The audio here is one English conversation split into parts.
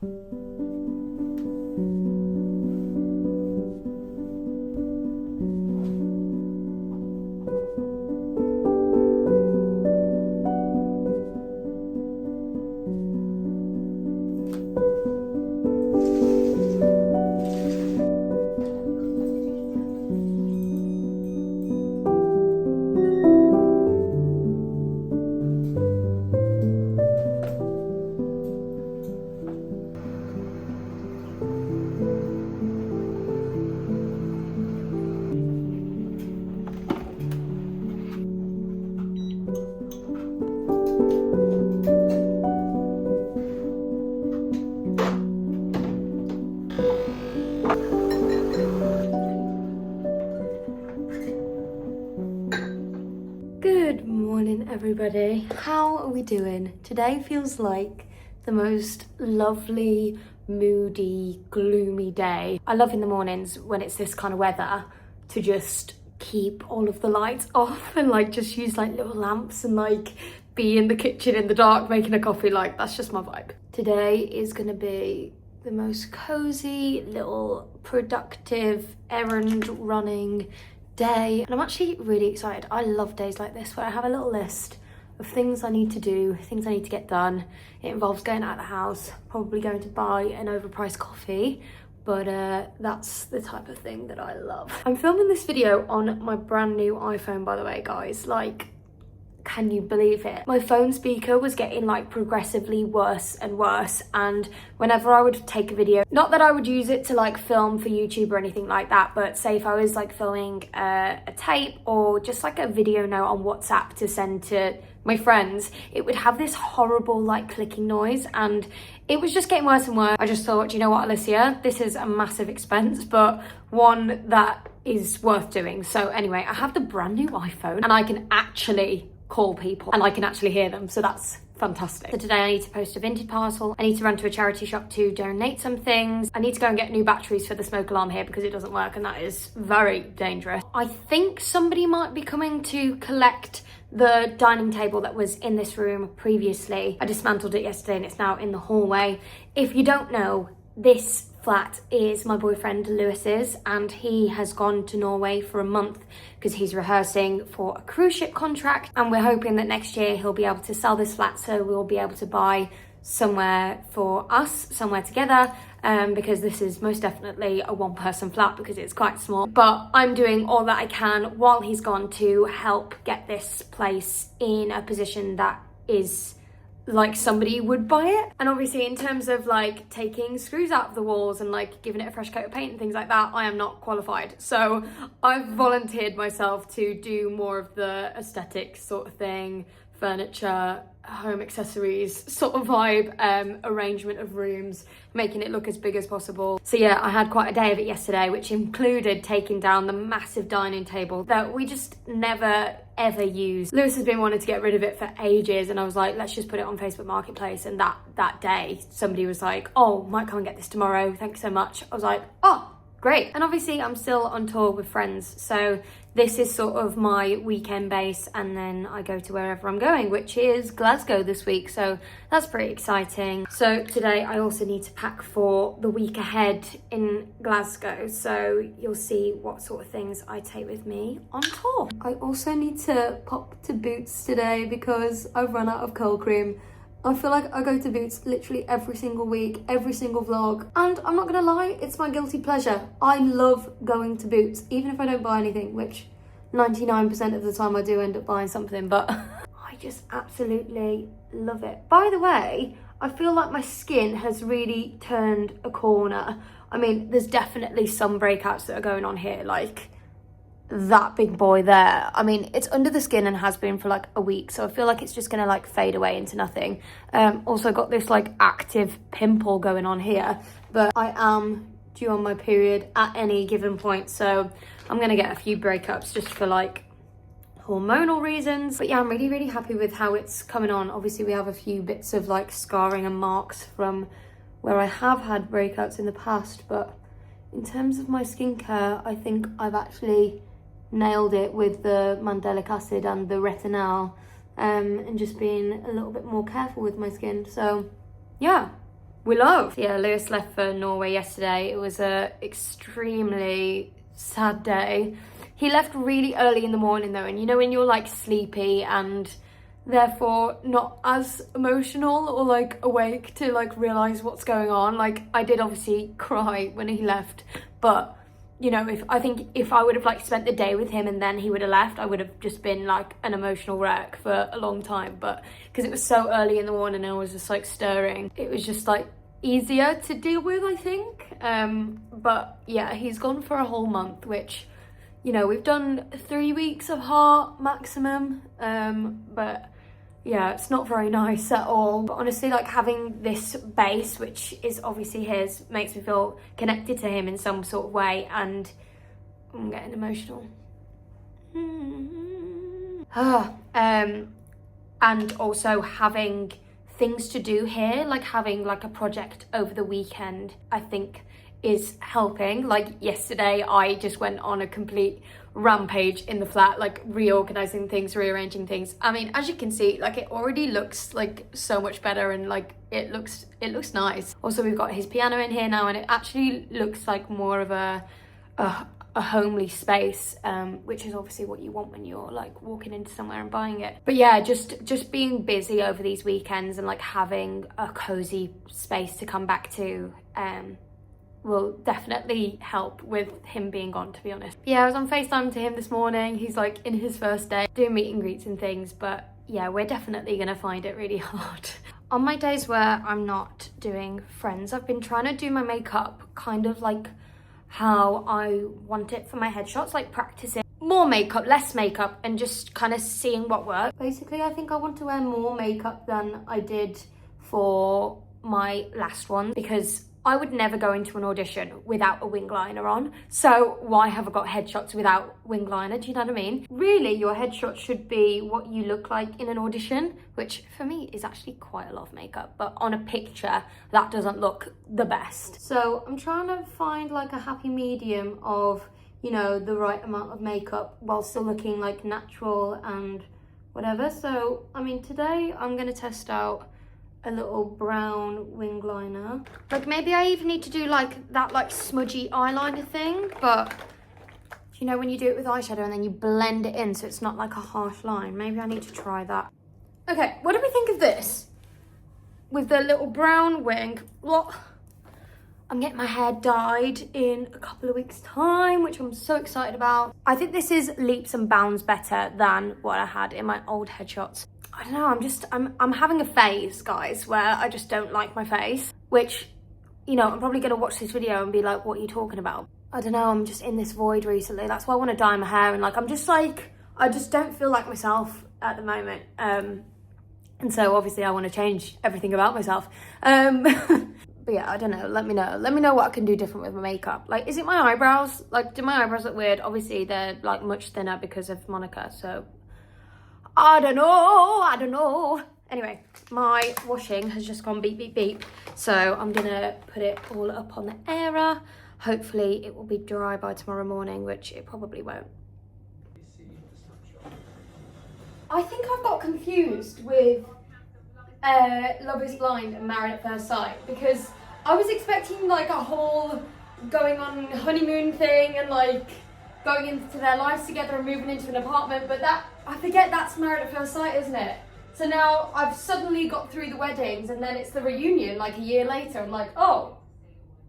Good morning, everybody. How are we doing? Today feels like the most lovely, moody, gloomy day. I love in the mornings when it's this kind of weather to just keep all of the lights off and like just use like little lamps and like be in the kitchen in the dark making a coffee. Like, that's just my vibe. Today is gonna be the most cozy, little productive, errand running day, and I'm actually really excited. I love days like this where I have a little list of things I need to do, things I need to get done. It involves going out of the house, probably going to buy an overpriced coffee, but that's the type of thing that I love. I'm filming this video on my brand new iPhone, by the way, guys. Like, can you believe it? My phone speaker was getting like progressively worse and worse, and whenever I would take a video, not that I would use it to like film for YouTube or anything like that, but say if I was like filming a tape or just like a video note on WhatsApp to send to my friends, it would have this horrible like clicking noise, and it was just getting worse and worse. I just thought, you know what, Alicia, this is a massive expense, but one that is worth doing. So anyway, I have the brand new iPhone and I can actually call people and I can actually hear them, so that's fantastic. So today I need to post a vintage parcel, I need to run to a charity shop to donate some things, I need to go and get new batteries for the smoke alarm here because it doesn't work and that is very dangerous. I think somebody might be coming to collect the dining table that was in this room previously. I dismantled it yesterday and it's now in the hallway. If you don't know, this flat is my boyfriend Lewis's, and he has gone to Norway for a month because he's rehearsing for a cruise ship contract, and we're hoping that next year he'll be able to sell this flat so we'll be able to buy somewhere for us, somewhere together, because this is most definitely a one-person flat because it's quite small. But I'm doing all that I can while he's gone to help get this place in a position that is like somebody would buy it. And obviously in terms of like taking screws out of the walls and like giving it a fresh coat of paint and things like that, I am not qualified. So I've volunteered myself to do more of the aesthetic sort of thing, furniture, home accessories sort of vibe, arrangement of rooms, making it look as big as possible. So yeah, I had quite a day of it yesterday, which included taking down the massive dining table that we just never ever use. Lewis has been wanting to get rid of it for ages, and I was like, let's just put it on Facebook Marketplace. And that day somebody was like, oh, might come and get this tomorrow, thanks so much. I was like, oh, great. And obviously I'm still on tour with friends, so this is sort of my weekend base, and then I go to wherever I'm going, which is Glasgow this week, so that's pretty exciting. So today I also need to pack for the week ahead in Glasgow, so you'll see what sort of things I take with me on tour. I also need to pop to Boots today because I've run out of curl cream. I feel like I go to Boots literally every single week, every single vlog, and I'm not gonna lie, it's my guilty pleasure. I love going to Boots, even if I don't buy anything, which 99% of the time I do end up buying something, but I just absolutely love it. By the way, I feel like my skin has really turned a corner. I mean, there's definitely some breakouts that are going on here, like that big boy there. I mean, it's under the skin and has been for like a week, so I feel like it's just gonna like fade away into nothing. Also got this like active pimple going on here, but I am due on my period at any given point, so I'm gonna get a few breakups just for like hormonal reasons. But yeah, I'm really happy with how it's coming on. Obviously we have a few bits of like scarring and marks from where I have had breakouts in the past, but in terms of my skincare, I think I've actually nailed it with the mandelic acid and the retinol, and just being a little bit more careful with my skin. So yeah, we love. Yeah, Lewis left for Norway yesterday. It was a extremely sad day. He left really early in the morning though, and you know when you're like sleepy and therefore not as emotional or like awake to like realize what's going on. Like I did obviously cry when he left, but you know, if I would have like spent the day with him and then he would have left, I would have just been like an emotional wreck for a long time. But because it was so early in the morning and I was just like stirring, it was just like easier to deal with, I think. But yeah, he's gone for a whole month, which, you know, we've done 3 weeks of heart maximum, but yeah, it's not very nice at all. But honestly, like having this base, which is obviously his, makes me feel connected to him in some sort of way, and I'm getting emotional. And also having things to do here, like having like a project over the weekend, I think is helping. Like yesterday, I just went on a complete rampage in the flat, like reorganizing things, rearranging things. I mean, as you can see, like it already looks like so much better, and like it looks nice. Also, we've got his piano in here now, and it actually looks like more of a homely space, which is obviously what you want when you're like walking into somewhere and buying it. But yeah, just being busy over these weekends and like having a cozy space to come back to will definitely help with him being gone, to be honest. Yeah, I was on FaceTime to him this morning. He's like in his first day doing meet and greets and things, but yeah, we're definitely gonna find it really hard. On my days where I'm not doing Friends, I've been trying to do my makeup kind of like how I want it for my headshots, like practicing more makeup, less makeup, and just kind of seeing what works. Basically, I think I want to wear more makeup than I did for my last one, because I would never go into an audition without a wing liner on. So why have I got headshots without wing liner? Do you know what I mean? Really, your headshot should be what you look like in an audition, which for me is actually quite a lot of makeup, but on a picture, that doesn't look the best. So I'm trying to find like a happy medium of, you know, the right amount of makeup while still looking like natural and whatever. So, I mean, today I'm gonna test out a little brown wing liner. Like maybe I even need to do like that like smudgy eyeliner thing, but you know when you do it with eyeshadow and then you blend it in so it's not like a harsh line. Maybe I need to try that. Okay, what do we think of this? With the little brown wing. What? I'm getting my hair dyed in a couple of weeks' time, which I'm so excited about. I think this is leaps and bounds better than what I had in my old headshots. I don't know, I'm having a phase, guys, where I just don't like my face, which, you know, I'm probably gonna watch this video and be like, what are you talking about? I don't know, I'm just in this void recently. That's why I want to dye my hair, and like, I'm just like, I just don't feel like myself at the moment. And so obviously I want to change everything about myself. But yeah, I don't know, let me know what I can do different with my makeup. Like, is it my eyebrows? Like, do my eyebrows look weird? Obviously they're like much thinner because of Monica, so I don't know. Anyway, my washing has just gone beep, beep, beep. So I'm gonna put it all up on the airer. Hopefully it will be dry by tomorrow morning, which it probably won't. I think I've got confused with Love is Blind and Married at First Sight, because I was expecting like a whole going on honeymoon thing and like going into their lives together and moving into an apartment, but that, I forget that's Married at First Sight, isn't it? So now I've suddenly got through the weddings and then it's the reunion like a year later. I'm like, oh,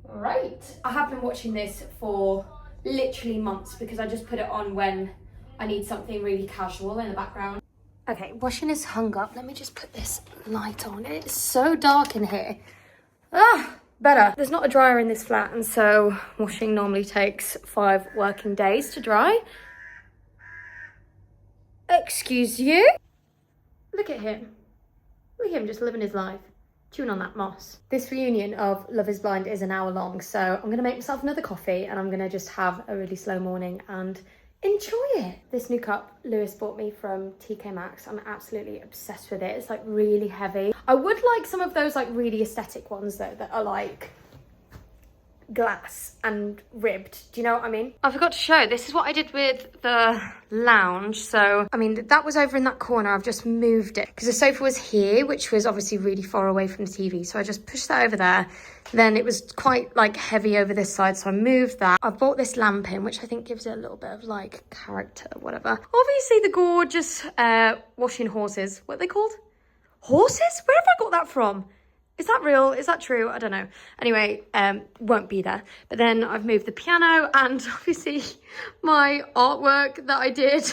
right. I have been watching this for literally months because I just put it on when I need something really casual in the background. Okay, washing is hung up. Let me just put this light on. It's so dark in here. Ah, better. There's not a dryer in this flat, and so washing normally takes 5 working days to dry. Excuse you? Look at him. Look at him just living his life. Chewing on that moss. This reunion of Love is Blind is an hour long, so I'm gonna make myself another coffee and I'm gonna just have a really slow morning and enjoy it. This new cup Lewis bought me from TK Maxx. I'm absolutely obsessed with it. It's like really heavy. I would like some of those like really aesthetic ones though that are like glass and ribbed. Do you know what I mean? I forgot to show, this is what I did with the lounge. So, I mean, that was over in that corner. I've just moved it because the sofa was here, which was obviously really far away from the TV. So I just pushed that over there. Then it was quite like heavy over this side, so I moved that. I bought this lamp in, which I think gives it a little bit of like character, whatever. Obviously the gorgeous washing horses. What are they called? Horses? Where have I got that from? Is that real? Is that true? I don't know. Anyway, won't be there. But then I've moved the piano and obviously my artwork that I did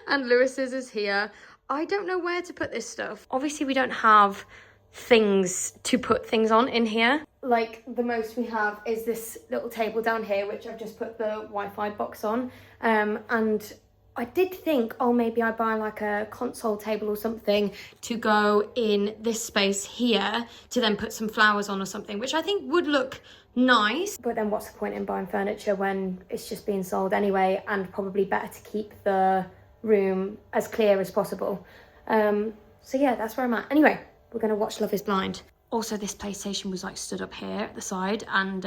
and Lewis's is here. I don't know where to put this stuff. Obviously we don't have things to put things on in here. Like the most we have is this little table down here, which I've just put the Wi-Fi box on. And I did think, oh, maybe I buy like a console table or something to go in this space here to then put some flowers on or something, which I think would look nice. But then what's the point in buying furniture when it's just being sold anyway, and probably better to keep the room as clear as possible. So yeah, that's where I'm at. Anyway, we're going to watch Love is Blind. Also, this PlayStation was like stood up here at the side, and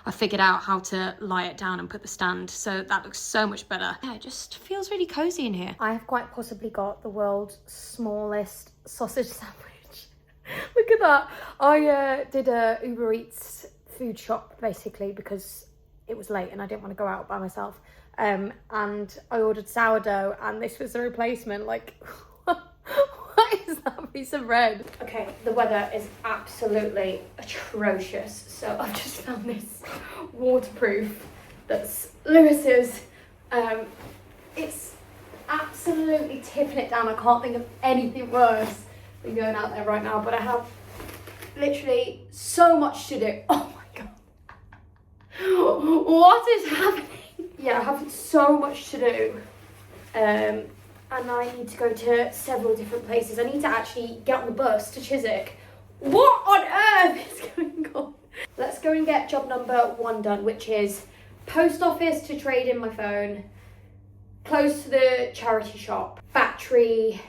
I figured out how to lie it down and put the stand, so that looks so much better. Yeah, it just feels really cozy in here. I have quite possibly got the world's smallest sausage sandwich. Look at that. I did a Uber Eats food shop basically because it was late and I didn't want to go out by myself. And I ordered sourdough, and this was the replacement. Like, what is that piece of bread? Okay, the weather is absolutely atrocious. So I've just found this waterproof that's Lewis's. It's absolutely tipping it down. I can't think of anything worse than going out there right now, but I have literally so much to do. Oh my God. What is happening? Yeah, I have so much to do. And I need to go to several different places. I need to actually get on the bus to Chiswick. What on earth is going on? Let's go and get job number 1 done, which is post office to trade in my phone, close to the charity shop, battery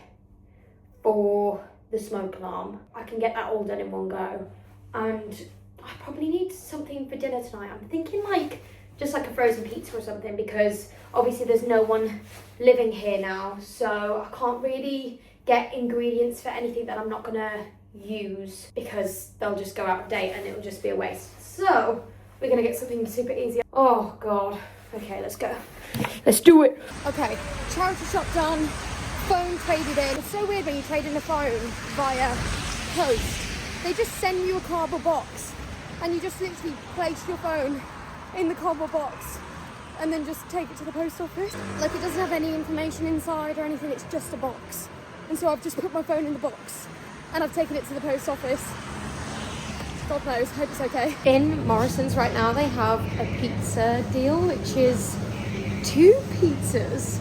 for the smoke alarm. I can get that all done in one go. And I probably need something for dinner tonight. I'm thinking like just like a frozen pizza or something, because obviously there's no one living here now, so I can't really get ingredients for anything that I'm not gonna use because they'll just go out of date and it'll just be a waste. So we're gonna get something super easy. Oh God. Okay, let's go. Let's do it. Okay, charity shop done, phone traded in. It's so weird when you trade in a phone via post. They just send you a cardboard box and you just literally place your phone in the cardboard box and then just take it to the post office. Like, it doesn't have any information inside or anything, it's just a box. And so I've just put my phone in the box and I've taken it to the post office. God knows, hope it's okay. In Morrison's right now, they have a pizza deal, which is 2 pizzas,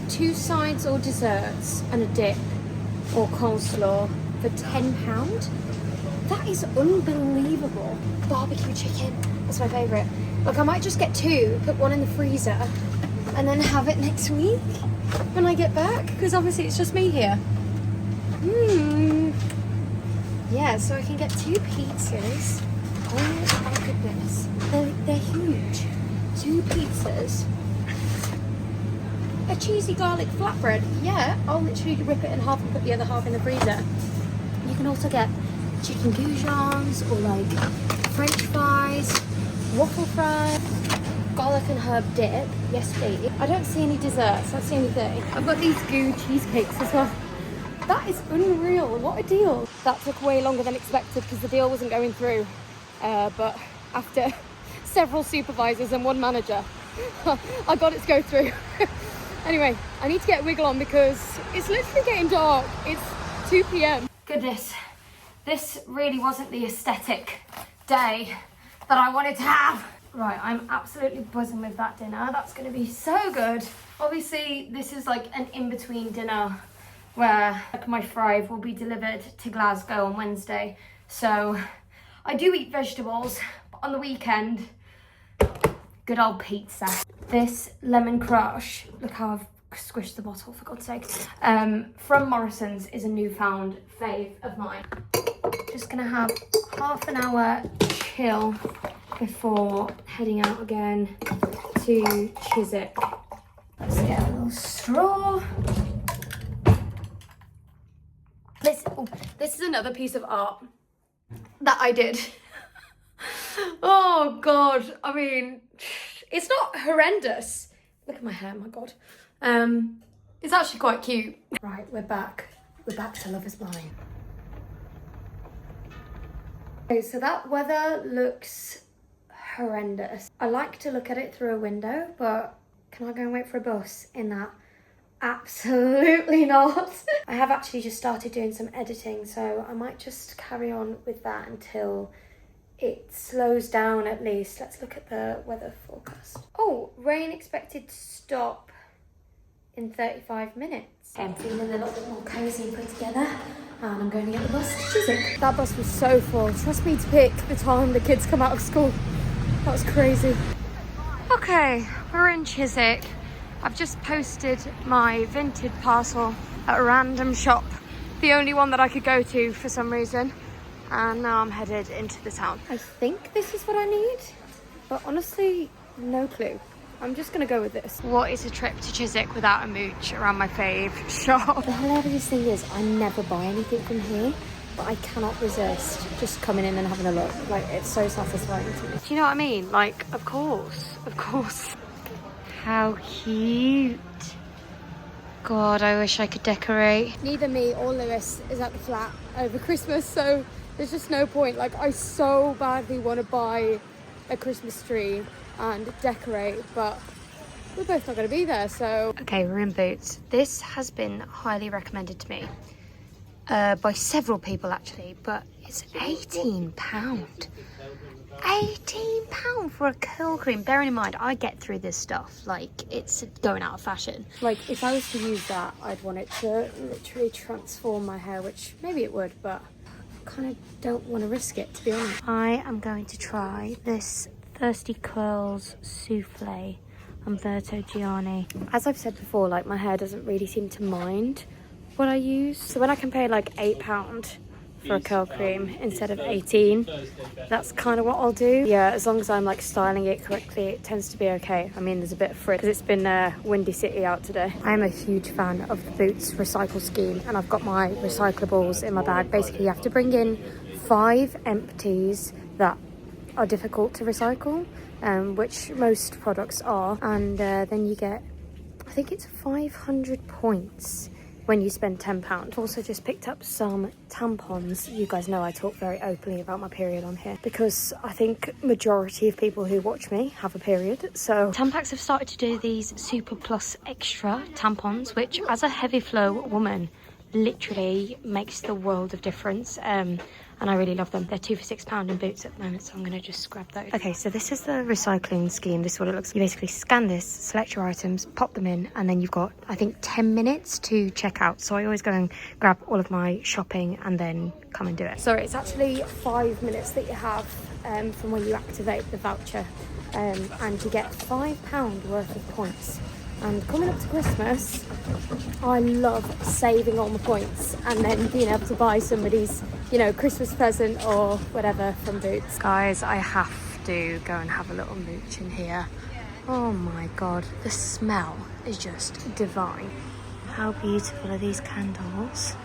2 sides or desserts and a dip or coleslaw for £10. That is unbelievable. Barbecue chicken, that's my favourite. Look, I might just get 2, put 1 in the freezer, and then have it next week when I get back, because obviously it's just me here. Yeah, so I can get 2 pizzas. Oh my goodness. They're huge. 2 pizzas. A cheesy garlic flatbread. Yeah, I'll literally rip it in half and put the other half in the freezer. You can also get chicken goujons or like French fries, waffle fries, garlic and herb dip. Yes, please. I don't see any desserts. That's the only thing. I've got these goo cheesecakes as well. That is unreal. What a deal. That took way longer than expected because the deal wasn't going through. But after several supervisors and 1 manager, I got it to go through. Anyway, I need to get a wiggle on because it's literally getting dark. It's 2 p.m. Goodness, this really wasn't the aesthetic day that I wanted to have. Right, I'm absolutely buzzing with that dinner. That's going to be so good. Obviously, this is like an in-between dinner where my fry will be delivered to Glasgow on Wednesday. So I do eat vegetables, but on the weekend, good old pizza. This lemon crush, look how I've squished the bottle, for God's sake, from Morrison's is a newfound fave of mine. Just gonna have half an hour chill before heading out again to Chiswick. Let's get a little straw. This is another piece of art that I did. Oh God, I mean, it's not horrendous. Look at my hair, my God. It's actually quite cute. Right, we're back. We're back to Love Is Blind. Okay, so that weather looks horrendous. I like to look at it through a window, but can I go and wait for a bus in that? Absolutely not. I have actually just started doing some editing, so I might just carry on with that until it slows down at least. Let's look at the weather forecast. Oh, rain expected to stop in 35 minutes. I'm feeling a little bit more cozy and put together, and I'm going to get the bus to Chiswick. That bus was so full. Trust me to pick the time the kids come out of school. That was crazy. Okay, we're in Chiswick. I've just posted my vintage parcel at a random shop, the only one that I could go to for some reason, and now I'm headed into the town. I think this is what I need, but honestly, no clue. I'm just gonna go with this. What is a trip to Chiswick without a mooch around my fave shop? The hilarious thing is I never buy anything from here, but I cannot resist just coming in and having a look. Like, it's so satisfying to me. Do you know what I mean? Like, of course. How cute. God, I wish I could decorate. Neither me or Lewis is at the flat over Christmas, so there's just no point. Like, I so badly want to buy a Christmas tree and decorate, but we're both not going to be there, so. Okay, we're in Boots. This has been highly recommended to me by several people actually, but it's £18. £18 for a curl cream. Bearing in mind, I get through this stuff like it's going out of fashion. Like, if I was to use that, I'd want it to literally transform my hair, which maybe it would, but I kind of don't want to risk it, to be honest. I am going to try this Thirsty Curls Souffle Umberto Gianni. As I've said before, like, my hair doesn't really seem to mind what I use. So when I can pay like £8 for a curl cream instead of 18, that's kind of what I'll do. Yeah, as long as I'm like styling it correctly, it tends to be okay. I mean, there's a bit of frizz because it's been a windy city out today. I am a huge fan of the Boots recycle scheme, and I've got my recyclables in my bag. Basically, you have to bring in 5 empties that are difficult to recycle, which most products are, and then you get, I think it's 500 points when you spend £10. I've also just picked up some tampons. You guys know I talk very openly about my period on here because I think majority of people who watch me have a period. So Tampax have started to do these Super Plus Extra tampons, which as a heavy flow woman literally makes the world of difference. And I really love them. They're 2 for £6 in Boots at the moment, so I'm going to just grab those. Okay, so this is the recycling scheme. This is what it looks like. You basically scan this, select your items, pop them in, and then you've got, I think, 10 minutes to check out. So I always go and grab all of my shopping and then come and do it. Sorry, it's actually 5 minutes that you have from when you activate the voucher, and you get £5 worth of points. And coming up to Christmas, I love saving all my points and then being able to buy somebody's, you know, Christmas present or whatever from Boots. Guys, I have to go and have a little mooch in here. Oh my God, the smell is just divine. How beautiful are these candles?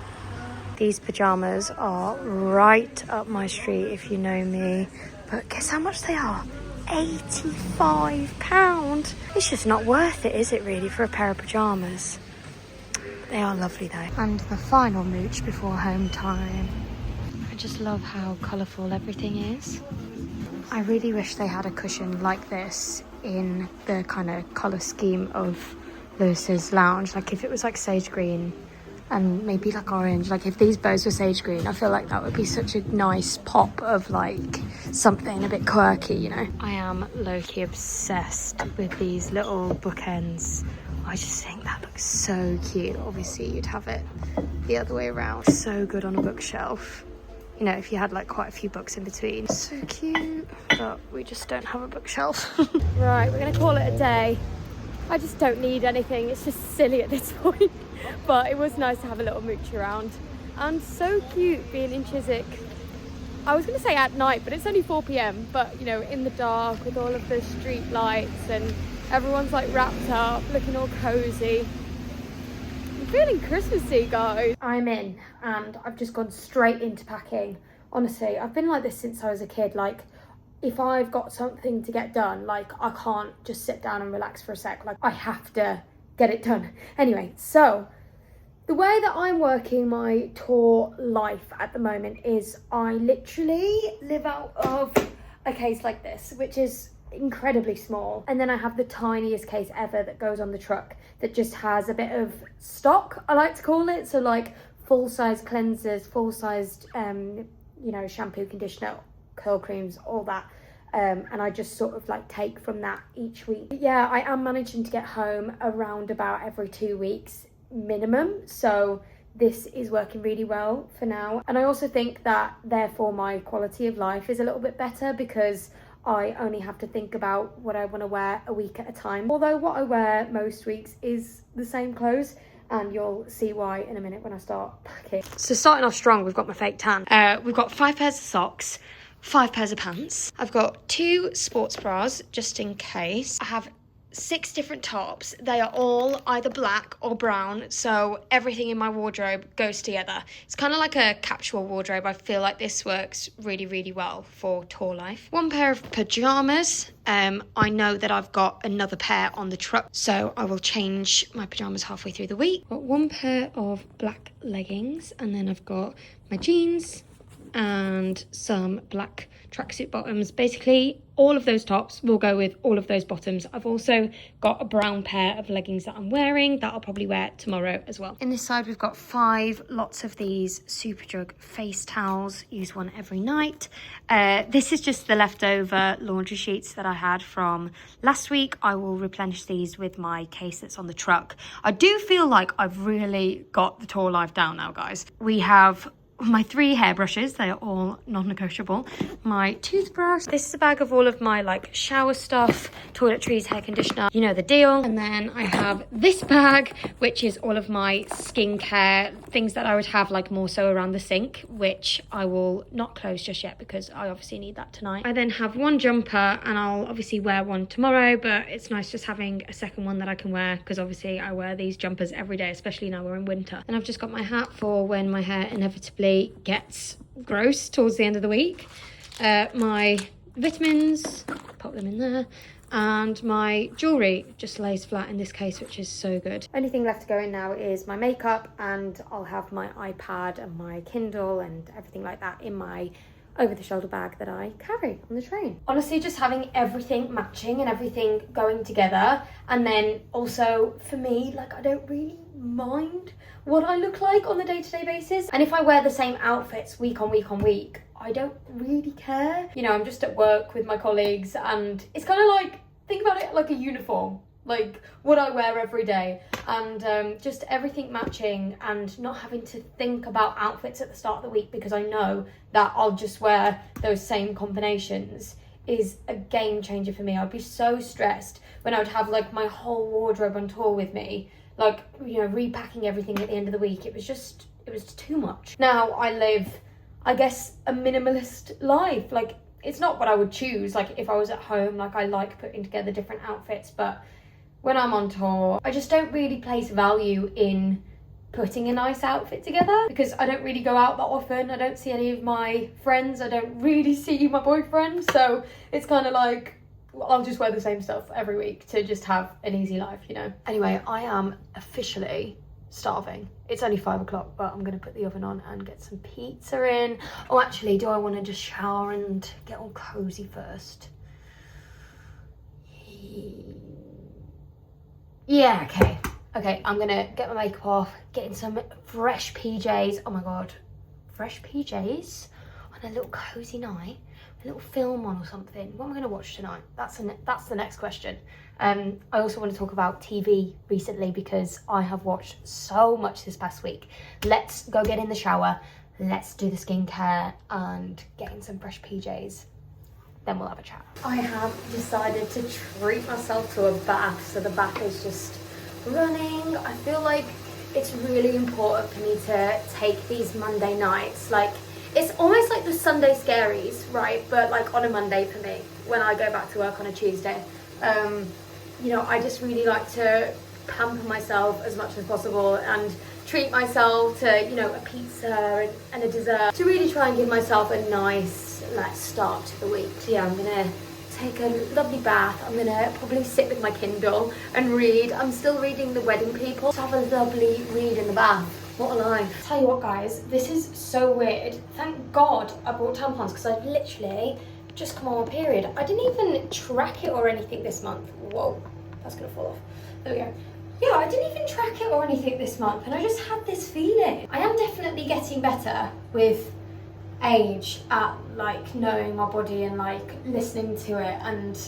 These pajamas are right up my street if you know me. But guess how much they are? £85. It's just not worth it, is it really, for a pair of pyjamas? They are lovely though. And the final mooch before home time. I just love how colourful everything is. I really wish they had a cushion like this in the kind of colour scheme of Lewis's lounge. Like if it was like sage green and maybe like orange, like if these bows were sage green, I feel like that would be such a nice pop of like something a bit quirky, you know. I am low-key obsessed with these little bookends. I just think that looks so cute. Obviously you'd have it the other way around. So good on a bookshelf, you know, if you had like quite a few books in between. So cute, but we just don't have a bookshelf. Right, we're gonna call it a day. I just don't need anything. It's just silly at this point. But it was nice to have a little mooch around. And so cute being in Chiswick I was going to say at night, but it's only 4 p.m. But, you know, in the dark with all of the street lights and everyone's like wrapped up, looking all cozy. I'm feeling Christmassy, guys. I'm in and I've just gone straight into packing. Honestly, I've been like this since I was a kid. Like, if I've got something to get done, like, I can't just sit down and relax for a sec. Like, I have to get it done. Anyway, so the way that I'm working my tour life at the moment is I literally live out of a case like this, which is incredibly small. And then I have the tiniest case ever that goes on the truck that just has a bit of stock, I like to call it. So like full-size cleansers, full-sized, you know, shampoo, conditioner, curl creams, all that. And I just sort of like take from that each week. But yeah, I am managing to get home around about every 2 weeks minimum, so this is working really well for now. And I also think that therefore my quality of life is a little bit better because I only have to think about what I want to wear a week at a time, although what I wear most weeks is the same clothes, and you'll see why in a minute when I start packing. So starting off strong, we've got my fake tan. We've got 5 pairs of socks, 5 pairs of pants. I've got 2 sports bras just in case. I have 6 different tops. They are all either black or brown, so everything in my wardrobe goes together. It's kind of like a capsule wardrobe. I feel like this works really, really well for tour life. 1 pair of pajamas. I know that I've got another pair on the truck, so I will change my pajamas halfway through the week. Got 1 pair of black leggings, and then I've got my jeans and some black tracksuit bottoms. Basically all of those tops will go with all of those bottoms. I've also got a brown pair of leggings that I'm wearing that I'll probably wear tomorrow as well. In this side we've got 5 lots of these Superdrug face towels. Use one every night. This is just the leftover laundry sheets that I had from last week. I will replenish these with my case that's on the truck. I do feel like I've really got the tour life down now, guys. We have my 3 hairbrushes, they are all non-negotiable. My toothbrush. This is a bag of all of my like shower stuff, toiletries, hair conditioner, you know the deal. And then I have this bag, which is all of my skincare, things that I would have like more so around the sink, which I will not close just yet because I obviously need that tonight. I then have 1 jumper, and I'll obviously wear one tomorrow, but it's nice just having a second one that I can wear because obviously I wear these jumpers every day, especially now we're in winter. And I've just got my hat for when my hair inevitably gets gross towards the end of the week. My vitamins, pop them in there, and my jewellery just lays flat in this case, which is so good. Only thing left to go in now is my makeup, and I'll have my iPad and my Kindle and everything like that in my over-the-shoulder bag that I carry on the train. Honestly, just having everything matching and everything going together, and then also for me, like, I don't really mind what I look like on a day-to-day basis, and if I wear the same outfits week on week on week, I don't really care. You know, I'm just at work with my colleagues, and it's kind of like, think about it like a uniform, like what I wear every day, and just everything matching and not having to think about outfits at the start of the week because I know that I'll just wear those same combinations is a game changer for me. I'd be so stressed when I would have like my whole wardrobe on tour with me, like, you know, repacking everything at the end of the week. It was too much. Now I live, I guess, a minimalist life. Like, it's not what I would choose. Like, if I was at home, like, I like putting together different outfits, but when I'm on tour, I just don't really place value in putting a nice outfit together because I don't really go out that often. I don't see any of my friends. I don't really see my boyfriend. So it's kind of like, I'll just wear the same stuff every week to just have an easy life, you know. Anyway, I am officially starving. It's only 5 o'clock, but I'm gonna put the oven on and get some pizza in. Oh, actually, do I want to just shower and get all cozy first? Yeah, okay, I'm gonna get my makeup off, get in some fresh PJs. Oh my god, fresh PJs on a little cozy night, a little film on or something. What am I gonna watch tonight? That's the next question. I also want to talk about TV recently because I have watched so much this past week. Let's go get in the shower, let's do the skincare and get in some fresh PJs. Then we'll have a chat. I have decided to treat myself to a bath, so the bath is just running. I feel like it's really important for me to take these Monday nights. Like, It's almost like the Sunday scaries, right? But like on a Monday for me, when I go back to work on a Tuesday. You know, I just really like to pamper myself as much as possible and treat myself to, you know, a pizza and a dessert to really try and give myself a nice start to the week. So yeah, I'm gonna take a lovely bath. I'm gonna probably sit with my Kindle and read. I'm still reading The Wedding People. Just have a lovely read in the bath. What a life. Tell you what guys, this is so weird. Thank God I bought tampons because I've literally just come on my period. I didn't even track it or anything this month. Whoa, that's gonna fall off. There we go. Yeah, I didn't even track it or anything this month and I just had this feeling. I am definitely getting better with age at like knowing my body and like listening to it, and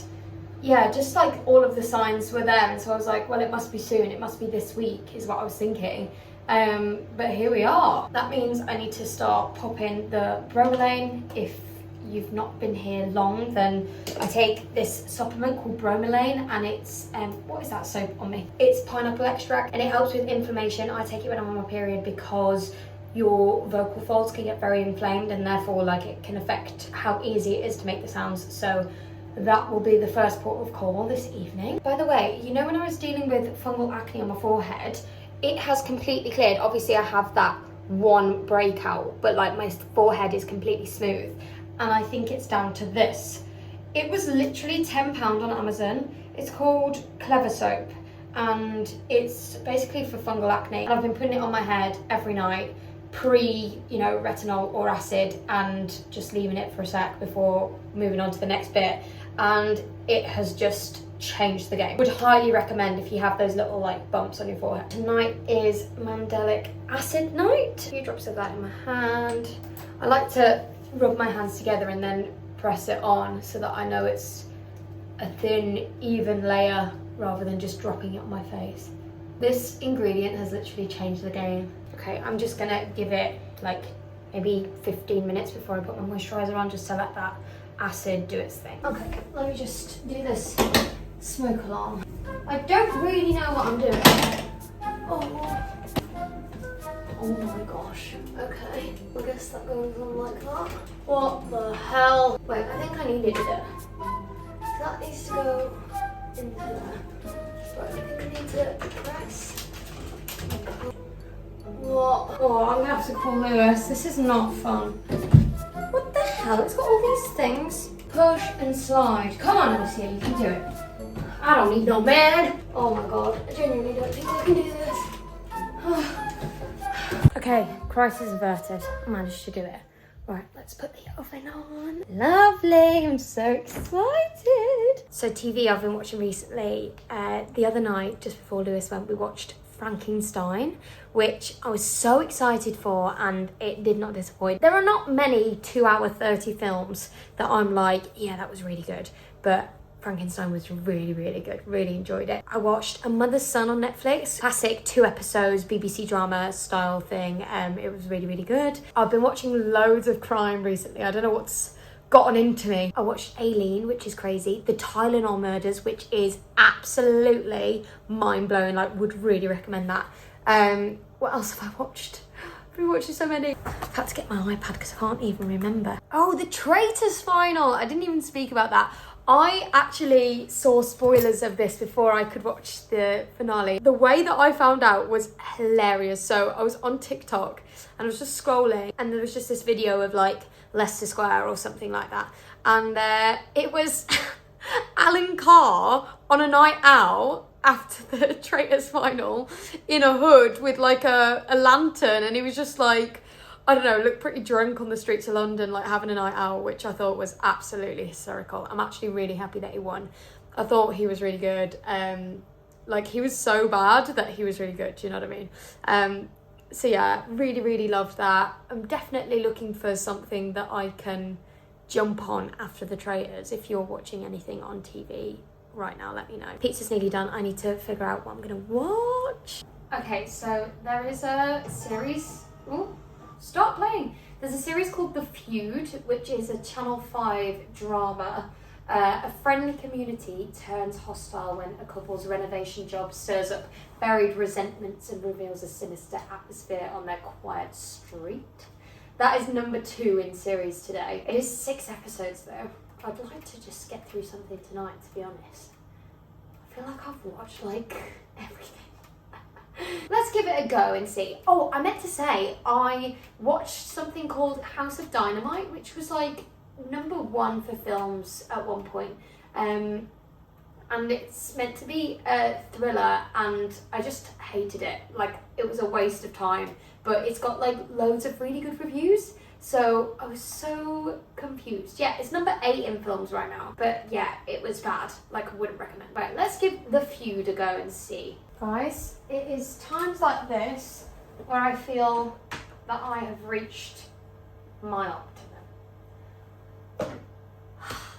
yeah, just like all of the signs were there, and so I was like, well, it must be soon, it must be this week is what I was thinking. But here we are. That means I need to start popping the bromelain. If you've not been here long, then I take this supplement called bromelain, and it's what is that soap on me? It's pineapple extract, and it helps with inflammation. I take it when I'm on my period because your vocal folds can get very inflamed, and therefore like it can affect how easy it is to make the sounds. So that will be the first port of call this evening. By the way, you know when I was dealing with fungal acne on my forehead, it has completely cleared. Obviously I have that one breakout, but like my forehead is completely smooth, and I think it's down to this. It was literally £10 on Amazon. It's called Clever Soap, and it's basically for fungal acne, and I've been putting it on my head every night pre, you know, retinol or acid, and just leaving it for a sec before moving on to the next bit, and it has just changed the game. Would highly recommend if you have those little like bumps on your forehead. Tonight is mandelic acid night. A few drops of that in my hand. I like to rub my hands together and then press it on so that I know it's a thin, even layer rather than just dropping it on my face. This ingredient has literally changed the game. Okay, I'm just gonna give it like maybe 15 minutes before I put my moisturiser on, just to let that acid do its thing. Okay, let me just do this smoke alarm. I don't really know what I'm doing. Oh my gosh. Okay, I guess that goes on like that. What the hell? Wait, I think I needed it. That needs to go into there. But I think I need to press. What? Oh, I'm gonna have to call Lewis. This is not fun. What the hell? It's got all these things. Push and slide. Come on, Lucia, you can do it. I don't need no man. Oh my god, I genuinely don't think I can do this. Okay, crisis averted. I managed to do it. Right, let's put the oven on. Lovely, I'm so excited. So TV I've been watching recently. The other night, just before Lewis went, we watched Frankenstein, which I was so excited for, and it did not disappoint. There are not many 2-hour 30 films that I'm like, yeah, that was really good, but Frankenstein was really, really good. Really enjoyed it. I watched A Mother's Son on Netflix. Classic 2 episodes, BBC drama style thing. It was really, really good. I've been watching loads of crime recently. I don't know what's gotten into me. I watched Aileen, which is crazy. The Tylenol Murders, which is absolutely mind-blowing. Like, would really recommend that. What else have I watched? I've been watching so many. I've had to get my iPad because I can't even remember. Oh, The Traitors final. I didn't even speak about that. I actually saw spoilers of this before I could watch the finale. The way that I found out was hilarious. So I was on TikTok and I was just scrolling, and there was just this video of like Leicester Square or something like that. And it was Alan Carr on a night out after the Traitors final in a hood with like a lantern, and he was just like, I don't know, looked pretty drunk on the streets of London, like having a night out, which I thought was absolutely hysterical. I'm actually really happy that he won. I thought he was really good. Like, he was so bad that he was really good, do you know what I mean? So yeah, really, really loved that. I'm definitely looking for something that I can jump on after the Traitors. If you're watching anything on TV right now, let me know. Pizza's nearly done. I need to figure out what I'm gonna watch. Okay, so there is a series. Ooh. Stop playing. There's a series called The Feud, which is a Channel 5 drama. A friendly community turns hostile when a couple's renovation job stirs up buried resentments and reveals a sinister atmosphere on their quiet street. That is number 2 in series today. It is 6 episodes though. I'd like to just get through something tonight, to be honest. I feel like I've watched like everything. Let's give it a go and see. Oh, I meant to say, I watched something called House of Dynamite, which was like number 1 for films at one point. And it's meant to be a thriller, and I just hated it. Like, it was a waste of time, but it's got like loads of really good reviews. So I was so confused. Yeah, it's number 8 in films right now. But yeah, it was bad. Like, I wouldn't recommend. Right, let's give The Feud a go and see. Guys, it is times like this where I feel that I have reached my optimum.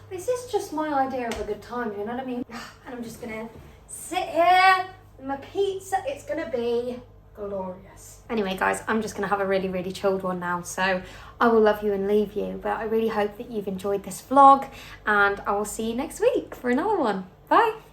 This is just my idea of a good time, you know what I mean? And I'm just gonna sit here with my pizza. It's gonna be glorious. Anyway, guys, I'm just gonna have a really, really chilled one now. So I will love you and leave you, but I really hope that you've enjoyed this vlog, and I will see you next week for another one. Bye.